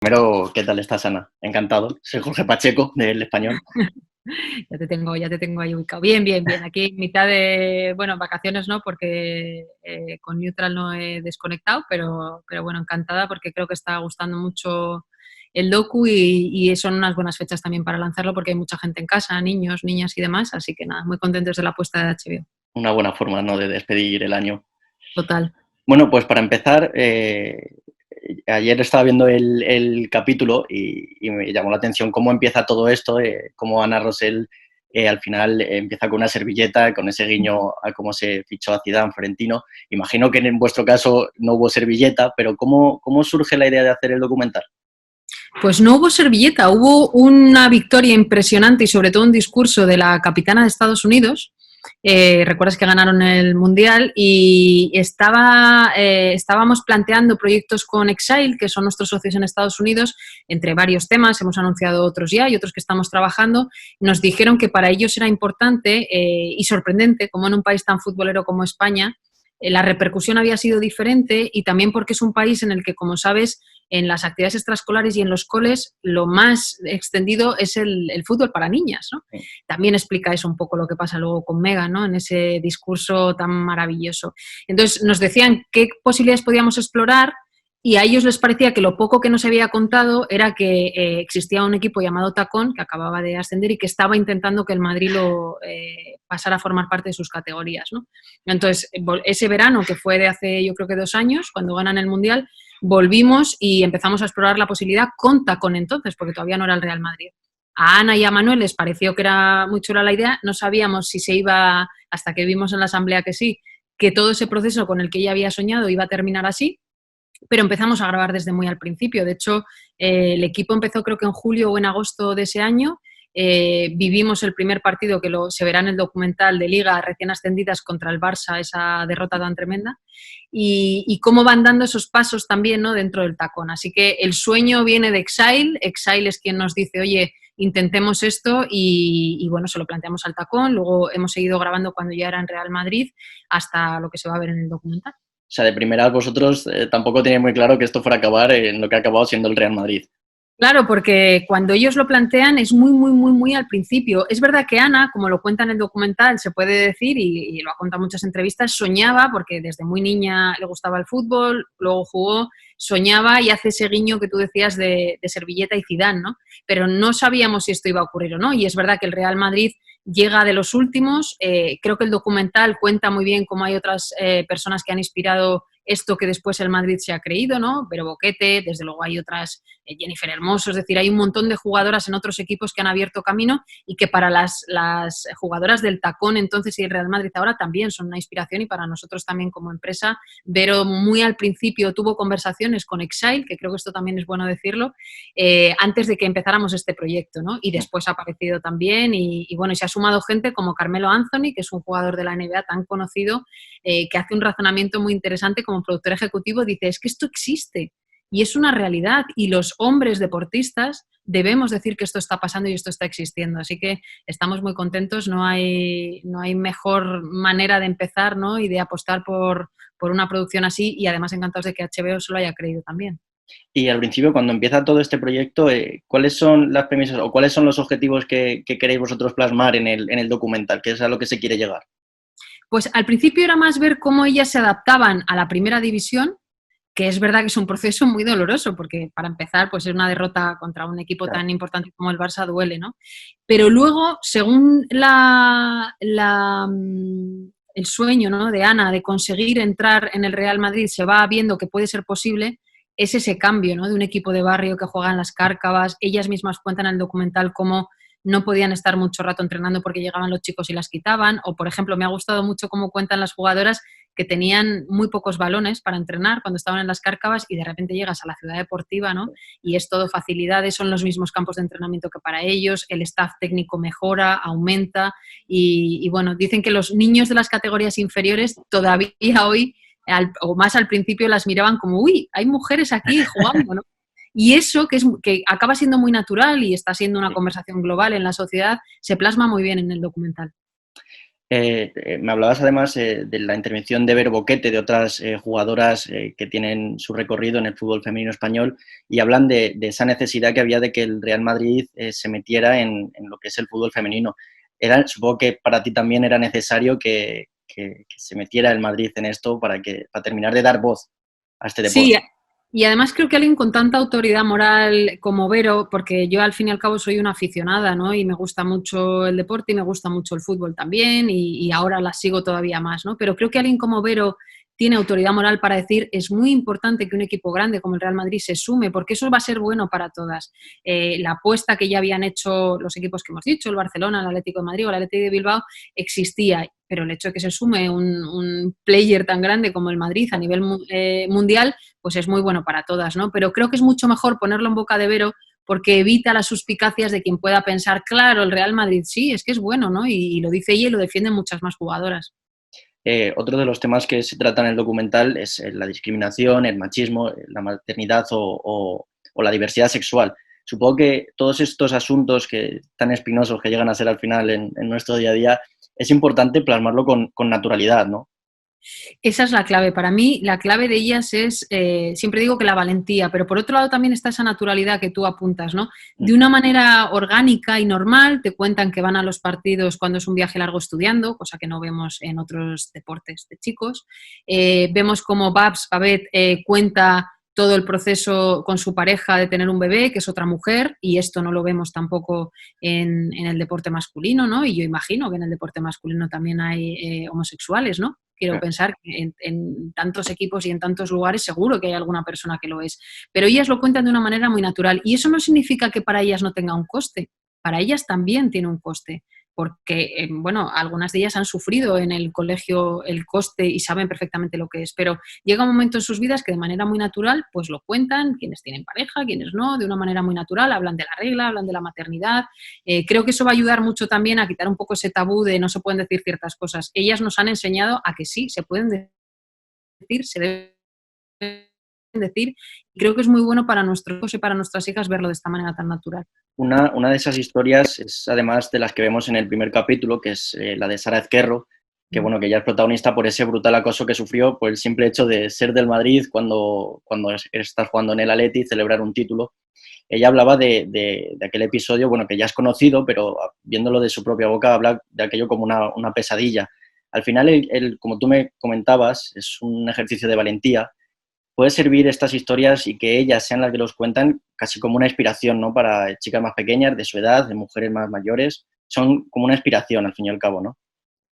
Primero, ¿qué tal estás, Ana? Encantado. Soy Jorge Pacheco, del Español. Ya te tengo ahí ubicado. Bien, bien, bien. Aquí en mitad de, bueno, vacaciones no, porque con Neutral no he desconectado, pero bueno, encantada porque creo que está gustando mucho el docu y son unas buenas fechas también para lanzarlo porque hay mucha gente en casa, niños, niñas y demás, así que nada, muy contentos de la apuesta de HBO. Una buena forma, ¿no?, de despedir el año. Total. Bueno, pues para empezar, ayer estaba viendo el capítulo y me llamó la atención cómo empieza todo esto, cómo Ana Rosell al final empieza con una servilleta, con ese guiño a cómo se fichó a Zidane, Florentino. Imagino que en vuestro caso no hubo servilleta, pero ¿cómo surge la idea de hacer el documental? Pues no hubo servilleta, hubo una victoria impresionante y sobre todo un discurso de la capitana de Estados Unidos. Recuerdas que ganaron el Mundial y estábamos planteando proyectos con Exile, que son nuestros socios en Estados Unidos, entre varios temas, hemos anunciado otros ya y otros que estamos trabajando. Nos dijeron que para ellos era importante y sorprendente, como en un país tan futbolero como España, la repercusión había sido diferente y también porque es un país en el que, como sabes, en las actividades extraescolares y en los coles lo más extendido es el fútbol para niñas, ¿no? Sí. También explica eso un poco lo que pasa luego con Megan, ¿no? En ese discurso tan maravilloso. Entonces nos decían qué posibilidades podíamos explorar y a ellos les parecía que lo poco que nos había contado era que existía un equipo llamado Tacón que acababa de ascender y que estaba intentando que el Madrid lo pasara a formar parte de sus categorías, ¿no? Entonces, ese verano, que fue de hace yo creo que 2 años, cuando ganan el Mundial, volvimos y empezamos a explorar la posibilidad con Tacón entonces, porque todavía no era el Real Madrid. A Ana y a Manuel les pareció que era muy chula la idea, no sabíamos si se iba, hasta que vimos en la asamblea que sí, que todo ese proceso con el que ella había soñado iba a terminar así, pero empezamos a grabar desde muy al principio. De hecho, el equipo empezó creo que en julio o en agosto de ese año. Vivimos el primer partido que se verá en el documental de Liga recién ascendidas contra el Barça, esa derrota tan tremenda, y cómo van dando esos pasos también, ¿no?, dentro del Tacón. Así que el sueño viene de Exile. Exile es quien nos dice, oye, intentemos esto y bueno, se lo planteamos al Tacón. Luego hemos seguido grabando cuando ya era en Real Madrid hasta lo que se va a ver en el documental. O sea, de primera vosotros tampoco teníais muy claro que esto fuera a acabar en lo que ha acabado siendo el Real Madrid. Claro, porque cuando ellos lo plantean es muy, muy, muy, muy al principio. Es verdad que Ana, como lo cuenta en el documental, se puede decir, y lo ha contado en muchas entrevistas, soñaba, porque desde muy niña le gustaba el fútbol, luego jugó, soñaba y hace ese guiño que tú decías de Servilleta y Zidane, ¿no? Pero no sabíamos si esto iba a ocurrir o no, y es verdad que el Real Madrid llega de los últimos. Creo que el documental cuenta muy bien cómo hay otras personas que han inspirado esto que después el Madrid se ha creído, ¿no? Pero Boquete, desde luego hay otras, Jennifer Hermoso, es decir, hay un montón de jugadoras en otros equipos que han abierto camino y que para las jugadoras del Tacón entonces y el Real Madrid ahora también son una inspiración y para nosotros también como empresa. Vero muy al principio tuvo conversaciones con Exile, que creo que esto también es bueno decirlo, antes de que empezáramos este proyecto, ¿no? Y después ha aparecido también y bueno, se ha sumado gente como Carmelo Anthony, que es un jugador de la NBA tan conocido, que hace un razonamiento muy interesante como productor ejecutivo, dice, es que esto existe y es una realidad y los hombres deportistas debemos decir que esto está pasando y esto está existiendo. Así que estamos muy contentos, no hay mejor manera de empezar, ¿no?, y de apostar por una producción así y además encantados de que HBO se lo haya creído también. Y al principio, cuando empieza todo este proyecto, ¿cuáles son las premisas o cuáles son los objetivos que queréis vosotros plasmar en el documental? ¿Qué es a lo que se quiere llegar? Pues al principio era más ver cómo ellas se adaptaban a la primera división, que es verdad que es un proceso muy doloroso, porque para empezar, pues es una derrota contra un equipo Claro. tan importante como el Barça duele, ¿no? Pero luego, según el sueño, ¿no?, de Ana de conseguir entrar en el Real Madrid, se va viendo que puede ser posible, es ese cambio, ¿no?, de un equipo de barrio que juega en las Cárcavas. Ellas mismas cuentan en el documental cómo no podían estar mucho rato entrenando porque llegaban los chicos y las quitaban, o por ejemplo, me ha gustado mucho cómo cuentan las jugadoras que tenían muy pocos balones para entrenar cuando estaban en las Cárcavas y de repente llegas a la ciudad deportiva, ¿no?, y es todo facilidades, son los mismos campos de entrenamiento que para ellos, el staff técnico mejora, aumenta y bueno, dicen que los niños de las categorías inferiores todavía hoy, o más al principio, las miraban como, uy, hay mujeres aquí jugando, ¿no? Y eso, que acaba siendo muy natural y está siendo una conversación global en la sociedad, se plasma muy bien en el documental. Me hablabas además de la intervención de Vero Boquete, de otras jugadoras que tienen su recorrido en el fútbol femenino español y hablan de esa necesidad que había de que el Real Madrid se metiera en lo que es el fútbol femenino. Supongo que para ti también era necesario que se metiera el Madrid en esto para terminar de dar voz a este Sí, deporte. y además creo que alguien con tanta autoridad moral como Vero, porque yo al fin y al cabo soy una aficionada, ¿no? Y me gusta mucho el deporte y me gusta mucho el fútbol también y ahora la sigo todavía más, ¿no? Pero creo que alguien como Vero tiene autoridad moral para decir es muy importante que un equipo grande como el Real Madrid se sume, porque eso va a ser bueno para todas. La apuesta que ya habían hecho los equipos que hemos dicho, el Barcelona, el Atlético de Madrid o el Atlético de Bilbao, existía, pero el hecho de que se sume un player tan grande como el Madrid a nivel mundial, pues es muy bueno para todas, ¿no? Pero creo que es mucho mejor ponerlo en boca de Vero porque evita las suspicacias de quien pueda pensar, claro, el Real Madrid sí, es que es bueno, ¿no? Y lo dice ella y lo defienden muchas más jugadoras. Otro de los temas que se trata en el documental es la discriminación, el machismo, la maternidad o la diversidad sexual. Supongo que todos estos asuntos tan espinosos que llegan a ser al final en nuestro día a día, es importante plasmarlo con naturalidad, ¿no? Esa es la clave. Para mí, la clave de ellas es, siempre digo que la valentía, pero por otro lado también está esa naturalidad que tú apuntas, ¿no? De una manera orgánica y normal, te cuentan que van a los partidos cuando es un viaje largo estudiando, cosa que no vemos en otros deportes de chicos. Vemos como Babette, cuenta todo el proceso con su pareja de tener un bebé, que es otra mujer, y esto no lo vemos tampoco en el deporte masculino, ¿no? Y yo imagino que en el deporte masculino también hay homosexuales, ¿no? Quiero pensar que en tantos equipos y en tantos lugares seguro que hay alguna persona que lo es. Pero ellas lo cuentan de una manera muy natural. Y eso no significa que para ellas no tenga un coste. Para ellas también tiene un coste. Porque, bueno, algunas de ellas han sufrido en el colegio el coste y saben perfectamente lo que es. Pero llega un momento en sus vidas que de manera muy natural, pues lo cuentan, quienes tienen pareja, quienes no, de una manera muy natural, hablan de la regla, hablan de la maternidad. Creo que eso va a ayudar mucho también a quitar un poco ese tabú de no se pueden decir ciertas cosas. Ellas nos han enseñado a que sí, se pueden decir, se deben decir, y creo que es muy bueno para nuestros hijos y para nuestras hijas verlo de esta manera tan natural. Una de esas historias es además de las que vemos en el primer capítulo, que es la de Sara Ezquerro, que bueno, que ella es protagonista por ese brutal acoso que sufrió por el simple hecho de ser del Madrid cuando estás jugando en el Atleti y celebrar un título. Ella hablaba de aquel episodio, bueno, que ya es conocido, pero viéndolo de su propia boca, habla de aquello como una pesadilla. Al final, como tú me comentabas, es un ejercicio de valentía. Puede servir estas historias y que ellas sean las que los cuentan casi como una inspiración, ¿no? Para chicas más pequeñas, de su edad, de mujeres más mayores. Son como una inspiración, al fin y al cabo, ¿no?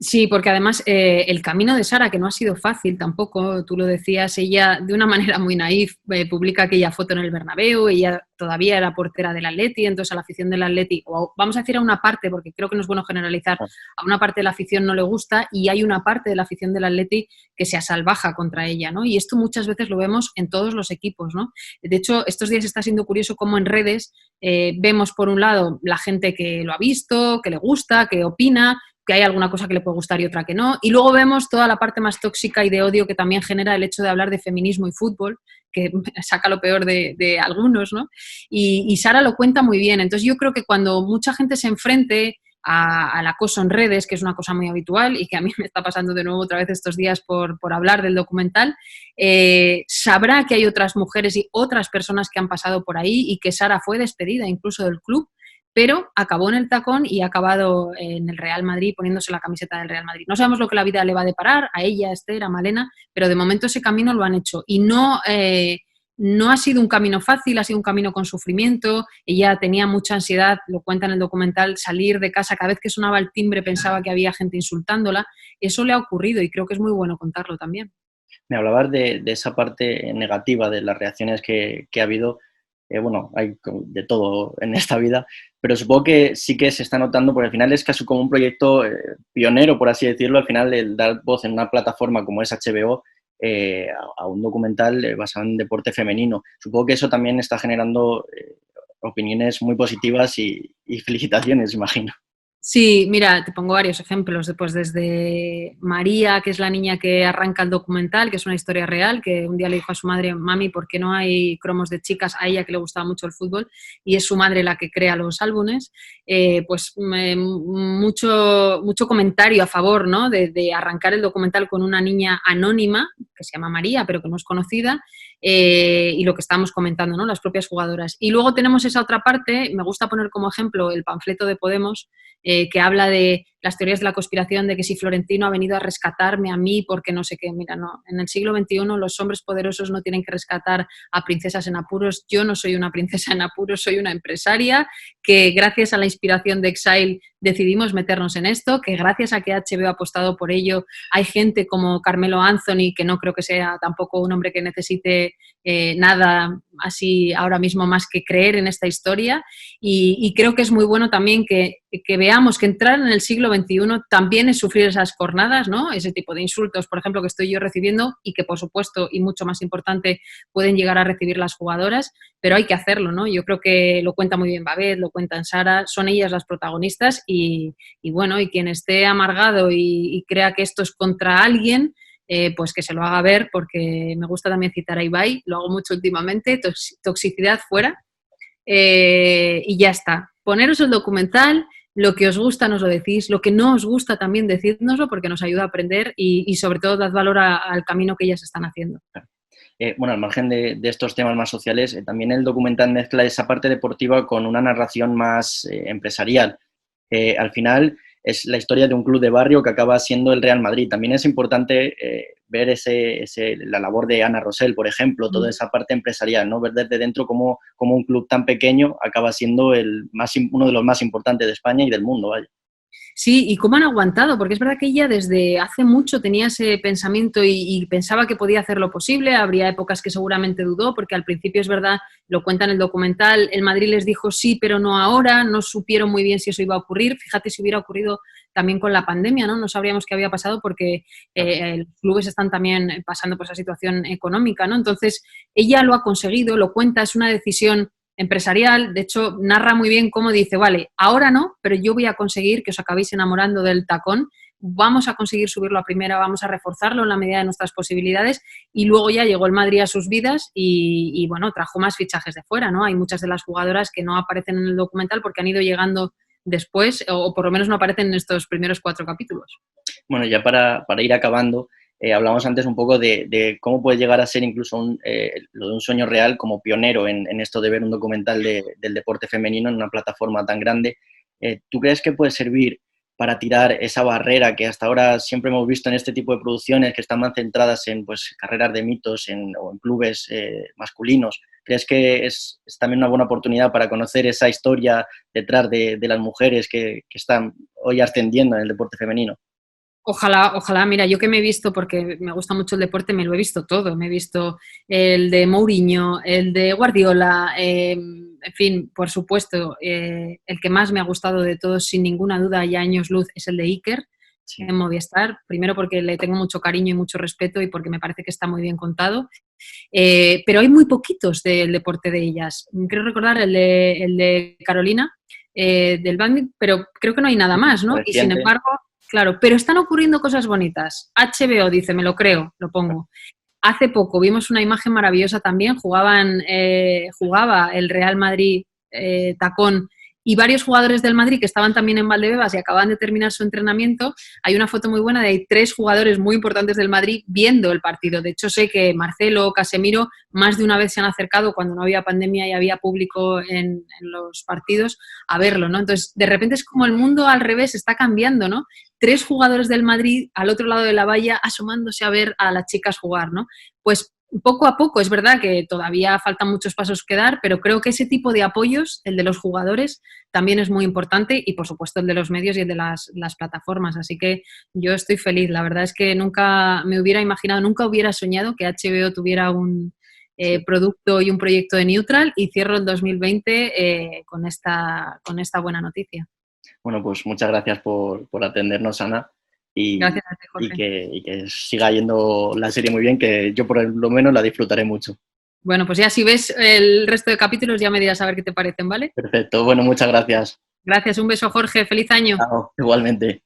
Sí, porque además el camino de Sara, que no ha sido fácil tampoco, tú lo decías, ella de una manera muy naif publica aquella foto en el Bernabéu, ella todavía era portera del Atleti, entonces a la afición del Atleti, o vamos a decir a una parte, porque creo que no es bueno generalizar, a una parte de la afición no le gusta y hay una parte de la afición del Atleti que se asalvaja contra ella, ¿no? Y esto muchas veces lo vemos en todos los equipos, ¿no? De hecho, estos días está siendo curioso cómo en redes vemos por un lado la gente que lo ha visto, que le gusta, que opina, que hay alguna cosa que le puede gustar y otra que no. Y luego vemos toda la parte más tóxica y de odio que también genera el hecho de hablar de feminismo y fútbol, que saca lo peor de algunos, ¿no? Y Sara lo cuenta muy bien. Entonces yo creo que cuando mucha gente se enfrente al acoso en redes, que es una cosa muy habitual y que a mí me está pasando de nuevo otra vez estos días por hablar del documental, sabrá que hay otras mujeres y otras personas que han pasado por ahí y que Sara fue despedida incluso del club, pero acabó en el tacón y ha acabado en el Real Madrid poniéndose la camiseta del Real Madrid. No sabemos lo que la vida le va a deparar, a ella, a Esther, a Malena, pero de momento ese camino lo han hecho y no ha sido un camino fácil, ha sido un camino con sufrimiento. Ella tenía mucha ansiedad, lo cuenta en el documental, salir de casa, cada vez que sonaba el timbre pensaba que había gente insultándola. Eso le ha ocurrido y creo que es muy bueno contarlo también. Me hablabas de esa parte negativa, de las reacciones que ha habido. Bueno, hay de todo en esta vida, pero supongo que sí que se está notando, porque al final es casi como un proyecto pionero, por así decirlo, al final el dar voz en una plataforma como es HBO a un documental basado en deporte femenino. Supongo que eso también está generando opiniones muy positivas y felicitaciones, imagino. Sí, mira, te pongo varios ejemplos. Pues desde María, que es la niña que arranca el documental, que es una historia real, que un día le dijo a su madre, mami, ¿por qué no hay cromos de chicas? A ella que le gustaba mucho el fútbol, y es su madre la que crea los álbumes. Mucho comentario a favor, ¿no? De arrancar el documental con una niña anónima, que se llama María, pero que no es conocida, y lo que estábamos comentando, ¿no? Las propias jugadoras. Y luego tenemos esa otra parte, me gusta poner como ejemplo el panfleto de Podemos, que habla de las teorías de la conspiración, de que si Florentino ha venido a rescatarme a mí porque no sé qué. Mira, no, en el siglo XXI los hombres poderosos no tienen que rescatar a princesas en apuros. Yo no soy una princesa en apuros, soy una empresaria que gracias a la inspiración de Exile decidimos meternos en esto, que gracias a que HBO ha apostado por ello hay gente como Carmelo Anthony, que no creo que sea tampoco un hombre que necesite nada así ahora mismo más que creer en esta historia, y creo que es muy bueno también que veamos que entrar en el siglo XXI también es sufrir esas jornadas, ¿no? Ese tipo de insultos, por ejemplo, que estoy yo recibiendo y que, por supuesto, y mucho más importante, pueden llegar a recibir las jugadoras, pero hay que hacerlo, ¿no? Yo creo que lo cuenta muy bien Babette, lo cuentan Sara, son ellas las protagonistas y bueno, y quien esté amargado y crea que esto es contra alguien, pues que se lo haga ver, porque me gusta también citar a Ibai, lo hago mucho últimamente, toxicidad fuera, y ya está. Poneros el documental, lo que os gusta nos lo decís, lo que no os gusta también decídnoslo porque nos ayuda a aprender y sobre todo dad valor al camino que ellas están haciendo. Bueno, al margen de estos temas más sociales, también el documental mezcla esa parte deportiva con una narración más empresarial. Al final es la historia de un club de barrio que acaba siendo el Real Madrid. También es importante ver la labor de Ana Rosell, por ejemplo, toda esa parte empresarial, ¿no? Ver desde dentro cómo un club tan pequeño acaba siendo uno de los más importantes de España y del mundo, vaya. Sí, y cómo han aguantado, porque es verdad que ella desde hace mucho tenía ese pensamiento y pensaba que podía hacer lo posible, habría épocas que seguramente dudó, porque al principio es verdad, lo cuenta en el documental, el Madrid les dijo sí, pero no ahora, no supieron muy bien si eso iba a ocurrir, fíjate si hubiera ocurrido también con la pandemia, ¿no? No sabríamos qué había pasado porque los clubes están también pasando por esa situación económica, ¿no? Entonces, ella lo ha conseguido, lo cuenta, es una decisión empresarial, de hecho narra muy bien cómo dice, vale, ahora no, pero yo voy a conseguir que os acabéis enamorando del tacón, vamos a conseguir subirlo a primera, vamos a reforzarlo en la medida de nuestras posibilidades, y luego ya llegó el Madrid a sus vidas y bueno, trajo más fichajes de fuera, ¿no? Hay muchas de las jugadoras que no aparecen en el documental porque han ido llegando después, o por lo menos no aparecen en estos primeros 4 capítulos. Bueno, ya para ir acabando, hablamos antes un poco de cómo puede llegar a ser incluso lo de un sueño real como pionero en esto de ver un documental del deporte femenino en una plataforma tan grande. ¿Tú crees que puede servir para tirar esa barrera que hasta ahora siempre hemos visto en este tipo de producciones que están más centradas en pues, carreras de mitos o en clubes masculinos? ¿Crees que es también una buena oportunidad para conocer esa historia detrás de las mujeres que están hoy ascendiendo en el deporte femenino? Ojalá, ojalá, mira, yo que me he visto, porque me gusta mucho el deporte, me lo he visto todo. Me he visto el de Mourinho, el de Guardiola, en fin, por supuesto, el que más me ha gustado de todos, sin ninguna duda, y a años luz, es el de Iker, Sí. en Movistar. Primero porque le tengo mucho cariño y mucho respeto y porque me parece que está muy bien contado. Pero hay muy poquitos del deporte de ellas. Quiero recordar el de Carolina, del badminton, pero creo que no hay nada más, ¿no? Y sin Reciente. embargo, claro, pero están ocurriendo cosas bonitas. HBO dice, me lo creo, lo pongo. Hace poco vimos una imagen maravillosa también, jugaba el Real Madrid tacón y varios jugadores del Madrid que estaban también en Valdebebas y acababan de terminar su entrenamiento. Hay una foto muy buena de hay 3 jugadores muy importantes del Madrid viendo el partido. De hecho, sé que Marcelo, Casemiro, más de una vez se han acercado cuando no había pandemia y había público en los partidos a verlo, ¿no? Entonces, de repente es como el mundo al revés está cambiando, ¿no? 3 jugadores del Madrid al otro lado de la valla asomándose a ver a las chicas jugar, ¿no? Pues poco a poco, es verdad que todavía faltan muchos pasos que dar, pero creo que ese tipo de apoyos, el de los jugadores, también es muy importante y, por supuesto, el de los medios y el de las plataformas. Así que yo estoy feliz. La verdad es que nunca me hubiera imaginado, nunca hubiera soñado que HBO tuviera un producto y un proyecto de Neutral y cierro el 2020 con esta buena noticia. Bueno, pues muchas gracias por atendernos, Ana, y, Gracias a ti, Jorge. y que siga yendo la serie muy bien, que yo por lo menos la disfrutaré mucho. Bueno, pues ya si ves el resto de capítulos ya me dirás a ver qué te parecen, ¿vale? Perfecto, bueno, muchas gracias. Gracias, un beso, Jorge. Feliz año. Chao, igualmente.